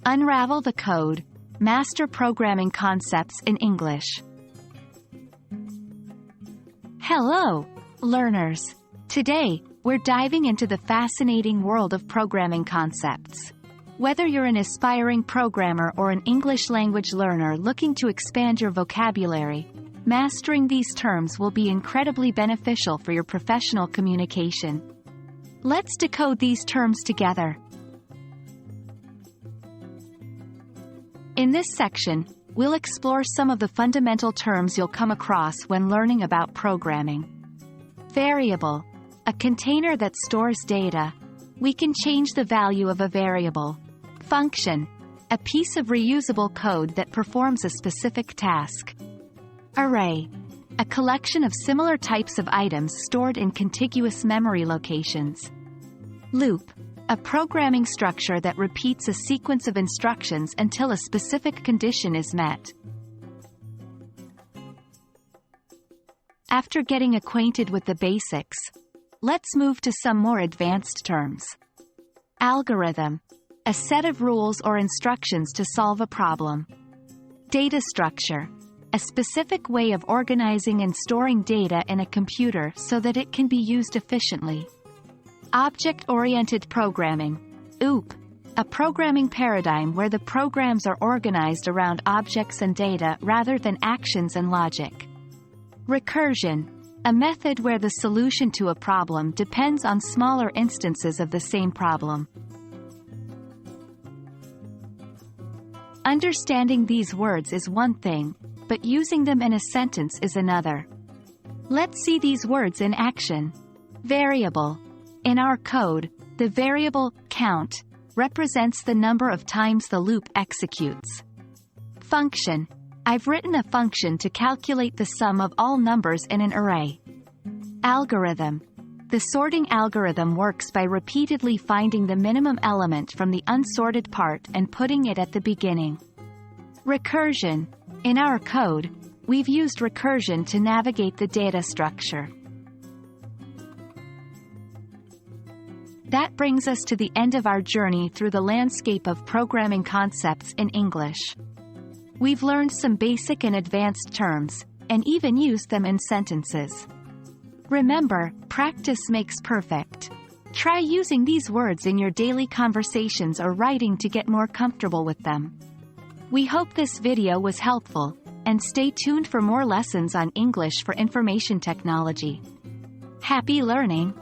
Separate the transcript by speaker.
Speaker 1: Unravel the Code, Master Programming Concepts in English. Hello, learners. Today, we're diving into the fascinating world of programming concepts. Whether you're an aspiring programmer or an English language learner looking to expand your vocabulary, mastering these terms will be incredibly beneficial for your professional communication. Let's decode these terms together. In this section, we'll explore some of the fundamental terms you'll come across when learning about programming. Variable, a container that stores data. We can change the value of a variable. Function, a piece of reusable code that performs a specific task. Array, a collection of similar types of items stored in contiguous memory locations. Loop, a programming structure that repeats a sequence of instructions until a specific condition is met. After getting acquainted with the basics, let's move to some more advanced terms. Algorithm, a set of rules or instructions to solve a problem. Data structure, a specific way of organizing and storing data in a computer so that it can be used efficiently. Object-oriented programming, OOP, a programming paradigm where the programs are organized around objects and data rather than actions and logic. Recursion, a method where the solution to a problem depends on smaller instances of the same problem. Understanding these words is one thing, but using them in a sentence is another. Let's see these words in action. Variable. In our code, the variable count represents the number of times the loop executes. Function. I've written a function to calculate the sum of all numbers in an array. Algorithm. The sorting algorithm works by repeatedly finding the minimum element from the unsorted part and putting it at the beginning. Recursion. In our code, we've used recursion to navigate the data structure. That brings us to the end of our journey through the landscape of programming concepts in English. We've learned some basic and advanced terms, and even used them in sentences. Remember, practice makes perfect. Try using these words in your daily conversations or writing to get more comfortable with them. We hope this video was helpful, and stay tuned for more lessons on English for information technology. Happy learning!